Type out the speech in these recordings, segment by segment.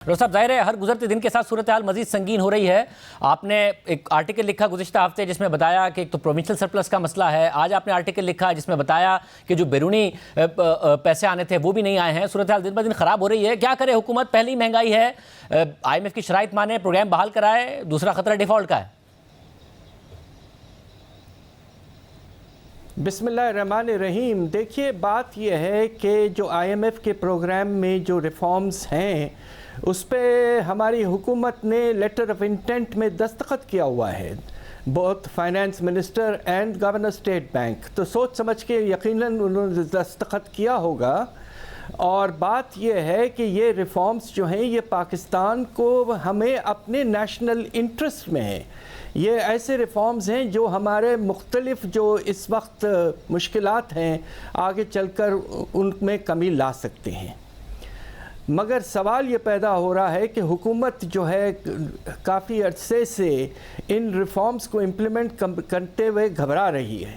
Doctor صاحب، ظاہر ہے ہر گزرتے دن کے ساتھ صورتحال مزید سنگین ہو رہی ہے. آپ نے ایک آرٹیکل لکھا گزشتہ ہفتے جس میں بتایا کہ ایک تو پروونشل سرپلس کا مسئلہ ہے. آج آپ نے آرٹیکل لکھا جس میں بتایا کہ جو بیرونی پیسے آنے تھے وہ بھی نہیں آئے ہیں. صورتحال دن بہ دن خراب ہو رہی ہے. کیا کرے حکومت؟ پہلی مہنگائی ہے، آئی ایم ایف کی شرائط مانے، پروگرام بحال کرائے، دوسرا خطرہ ڈیفالٹ کا ہے. بسم اللہ الرحمن الرحیم. دیکھیے، بات یہ ہے کہ جو آئی ایم ایف کے پروگرام میں جو ریفارمز ہیں اس پہ ہماری حکومت نے لیٹر آف انٹینٹ میں دستخط کیا ہوا ہے، both finance minister and governor state bank. تو سوچ سمجھ کے یقیناً انہوں نے دستخط کیا ہوگا. اور بات یہ ہے کہ یہ ریفارمز جو ہیں یہ پاکستان کو ہمیں اپنے نیشنل انٹرسٹ میں ہیں. یہ ایسے ریفارمز ہیں جو ہمارے مختلف جو اس وقت مشکلات ہیں آگے چل کر ان میں کمی لا سکتے ہیں. مگر سوال یہ پیدا ہو رہا ہے کہ حکومت جو ہے کافی عرصے سے ان ریفارمز کو امپلیمنٹ کرتے ہوئے گھبرا رہی ہے.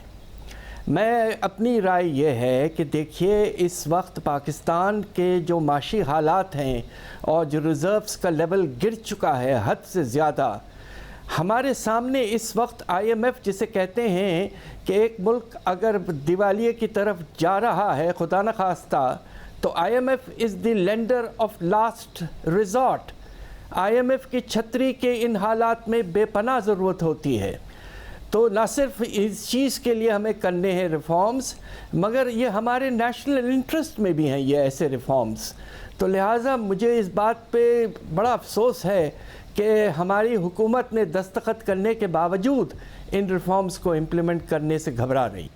میں اپنی رائے یہ ہے کہ دیکھیے، اس وقت پاکستان کے جو معاشی حالات ہیں اور جو ریزروز کا لیول گر چکا ہے حد سے زیادہ، ہمارے سامنے اس وقت آئی ایم ایف جسے کہتے ہیں کہ ایک ملک اگر دیوالیے کی طرف جا رہا ہے خدا نخواستہ، تو IMF is the lender of last resort. IMF کی چھتری کے ان حالات میں بے پناہ ضرورت ہوتی ہے. تو نہ صرف اس چیز کے لیے ہمیں کرنے ہیں ریفارمز، مگر یہ ہمارے نیشنل انٹرسٹ میں بھی ہیں یہ ایسے ریفارمز. تو لہٰذا مجھے اس بات پہ بڑا افسوس ہے کہ ہماری حکومت نے دستخط کرنے کے باوجود ان ریفارمز کو امپلیمنٹ کرنے سے گھبرا رہی.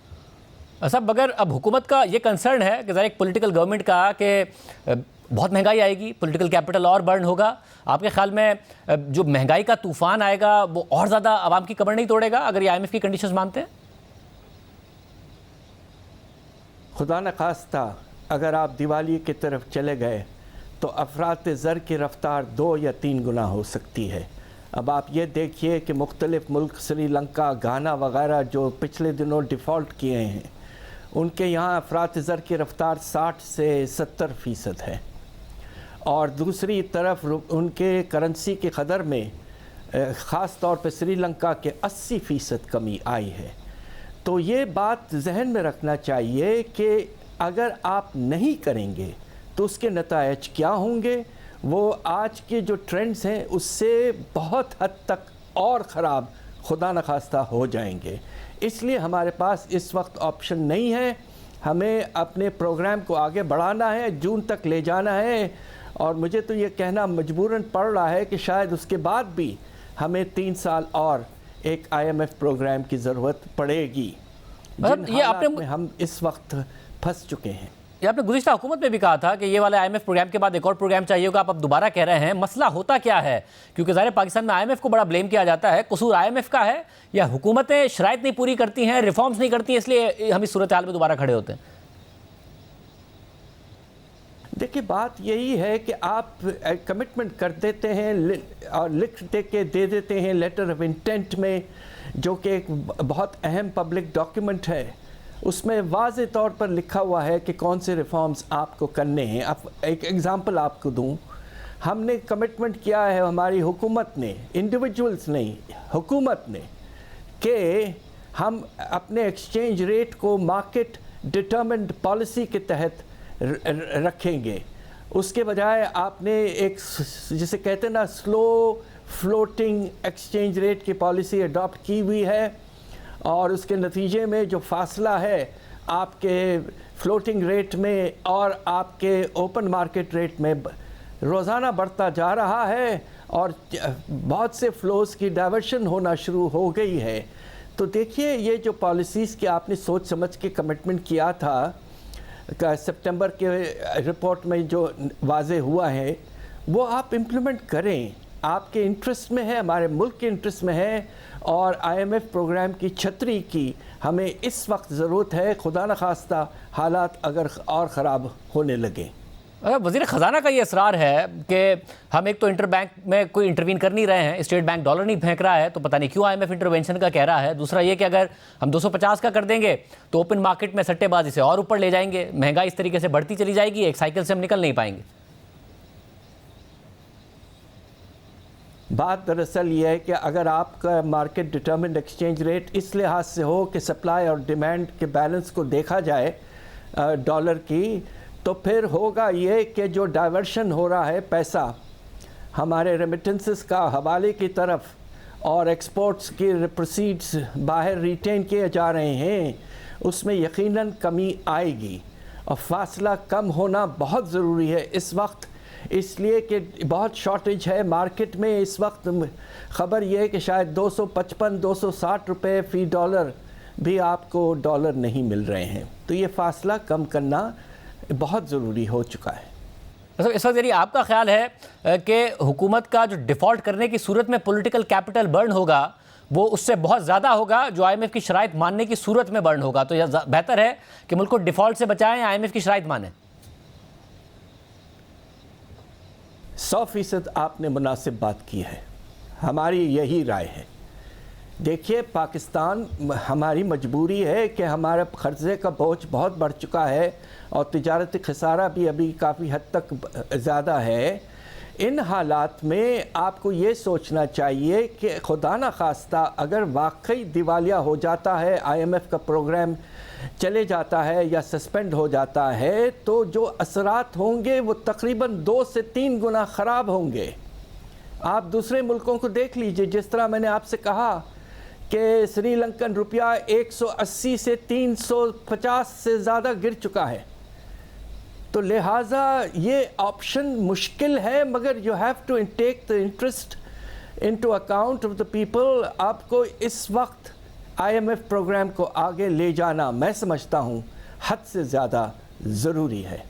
صاحب، اگر اب حکومت کا یہ کنسرن ہے کہ ذرا ایک پولیٹیکل گورنمنٹ کا کہ بہت مہنگائی آئے گی، پولیٹیکل کیپٹل اور برن ہوگا، آپ کے خیال میں جو مہنگائی کا طوفان آئے گا وہ اور زیادہ عوام کی کمر نہیں توڑے گا اگر یہ آئی ایم ایف کی کنڈیشنز مانتے ہیں؟ خدا نخواستہ اگر آپ دیوالی کی طرف چلے گئے تو افراط زر کی رفتار 2 یا 3 گنا ہو سکتی ہے. اب آپ یہ دیکھیے کہ مختلف ملک سری لنکا، گھانا وغیرہ جو پچھلے دنوں ڈیفالٹ کیے ہیں، ان کے یہاں افراط زر کی رفتار 60 سے 70% ہے، اور دوسری طرف ان کے کرنسی کی قدر میں خاص طور پہ سری لنکا کے 80% کمی آئی ہے. تو یہ بات ذہن میں رکھنا چاہیے کہ اگر آپ نہیں کریں گے تو اس کے نتائج کیا ہوں گے. وہ آج کے جو ٹرینڈز ہیں اس سے بہت حد تک اور خراب خدا نخواستہ ہو جائیں گے. اس لیے ہمارے پاس اس وقت آپشن نہیں ہے. ہمیں اپنے پروگرام کو آگے بڑھانا ہے، جون تک لے جانا ہے، اور مجھے تو یہ کہنا مجبوراً پڑ رہا ہے کہ شاید اس کے بعد بھی ہمیں 3 سال اور ایک آئی ایم ایف پروگرام کی ضرورت پڑے گی جن حالات میں ہم اس وقت پھنس چکے ہیں. یہ آپ نے گزشتہ حکومت میں بھی کہا تھا کہ یہ والے آئی ایم ایف پروگرام کے بعد ایک اور پروگرام چاہیے ہوگا. آپ اب دوبارہ کہہ رہے ہیں. مسئلہ ہوتا کیا ہے؟ کیونکہ ظاہر پاکستان میں آئی ایم ایف کو بڑا بلیم کیا جاتا ہے. قصور آئی ایم ایف کا ہے یا حکومتیں شرائط نہیں پوری کرتی ہیں، ریفارمز نہیں کرتی ہیں، اس لیے ہم اس صورتحال میں دوبارہ کھڑے ہوتے ہیں؟ دیکھیے، بات یہی ہے کہ آپ کمٹمنٹ کر دیتے ہیں اور لکھ کے دے دیتے ہیں لیٹر آف انٹینٹ میں، جو کہ ایک بہت اہم پبلک ڈاکیومنٹ ہے. اس میں واضح طور پر لکھا ہوا ہے کہ کون سے ریفارمز آپ کو کرنے ہیں. اب ایک ایگزامپل آپ کو دوں. ہم نے کمٹمنٹ کیا ہے، ہماری حکومت نے، انڈیویجولز نہیں، حکومت نے، کہ ہم اپنے ایکسچینج ریٹ کو مارکیٹ ڈٹرمنڈ پالیسی کے تحت رکھیں گے. اس کے بجائے آپ نے ایک جسے کہتے ہیں نا سلو فلوٹنگ ایکسچینج ریٹ کی پالیسی اڈاپٹ کی ہوئی ہے، اور اس کے نتیجے میں جو فاصلہ ہے آپ کے فلوٹنگ ریٹ میں اور آپ کے اوپن مارکیٹ ریٹ میں روزانہ بڑھتا جا رہا ہے، اور بہت سے فلوز کی ڈائیورشن ہونا شروع ہو گئی ہے. تو دیکھیے، یہ جو پالیسیز کی آپ نے سوچ سمجھ کے کمٹمنٹ کیا تھا، سپٹمبر کے رپورٹ میں جو واضح ہوا ہے، وہ آپ امپلیمنٹ کریں. آپ کے انٹرسٹ میں ہے، ہمارے ملک کے انٹرسٹ میں ہے، اور آئی ایم ایف پروگرام کی چھتری کی ہمیں اس وقت ضرورت ہے، خدا نخواستہ حالات اگر اور خراب ہونے لگیں. وزیر خزانہ کا یہ اصرار ہے کہ ہم ایک تو انٹر بینک میں کوئی انٹروین کر نہیں رہے ہیں، اسٹیٹ بینک ڈالر نہیں پھینک رہا ہے، تو پتہ نہیں کیوں آئی ایم ایف انٹروینشن کا کہہ رہا ہے. دوسرا یہ کہ اگر ہم 250 کا کر دیں گے تو اوپن مارکیٹ میں سٹے بازی سے اور اوپر لے جائیں گے، مہنگائی اس طریقے سے بڑھتی چلی جائے گی، ایک سائیکل سے ہم نکل نہیں پائیں گے. بات دراصل یہ ہے کہ اگر آپ کا مارکیٹ ڈٹرمنڈ ایکسچینج ریٹ اس لحاظ سے ہو کہ سپلائی اور ڈیمانڈ کے بیلنس کو دیکھا جائے ڈالر کی، تو پھر ہوگا یہ کہ جو ڈائیورشن ہو رہا ہے پیسہ ہمارے ریمیٹنسز کا حوالے کی طرف اور ایکسپورٹس کی پروسیڈز باہر ریٹین کیے جا رہے ہیں، اس میں یقیناً کمی آئے گی، اور فاصلہ کم ہونا بہت ضروری ہے اس وقت، اس لیے کہ بہت شارٹیج ہے مارکیٹ میں اس وقت۔ خبر یہ ہے کہ شاید 255 260 روپے فی ڈالر بھی آپ کو ڈالر نہیں مل رہے ہیں، تو یہ فاصلہ کم کرنا بہت ضروری ہو چکا ہے۔ اس وقت یعنی آپ کا خیال ہے کہ حکومت کا جو ڈیفالٹ کرنے کی صورت میں پولیٹیکل کیپٹل برن ہوگا وہ اس سے بہت زیادہ ہوگا جو آئی ایم ایف کی شرائط ماننے کی صورت میں برن ہوگا، تو یہ بہتر ہے کہ ملک کو ڈیفالٹ سے بچائیں یا آئی ایم ایف کی شرائط مانیں؟ 100% آپ نے مناسب بات کی ہے، ہماری یہی رائے ہے۔ دیکھیے پاکستان، ہماری مجبوری ہے کہ ہمارا قرضے کا بوجھ بہت بڑھ چکا ہے اور تجارتی خسارہ بھی ابھی کافی حد تک زیادہ ہے۔ ان حالات میں آپ کو یہ سوچنا چاہیے کہ خدا نخواستہ اگر واقعی دیوالیہ ہو جاتا ہے، آئی ایم ایف کا پروگرام چلے جاتا ہے یا سسپینڈ ہو جاتا ہے، تو جو اثرات ہوں گے وہ تقریباً 2 سے 3 گنا خراب ہوں گے۔ آپ دوسرے ملکوں کو دیکھ لیجئے، جس طرح میں نے آپ سے کہا کہ سری لنکن روپیہ 180 سے 350 سے زیادہ گر چکا ہے، تو لہٰذا یہ آپشن مشکل ہے، مگر you have to take the interest into account of the people. آپ کو اس وقت آئی ایم ایف پروگرام کو آگے لے جانا میں سمجھتا ہوں حد سے زیادہ ضروری ہے۔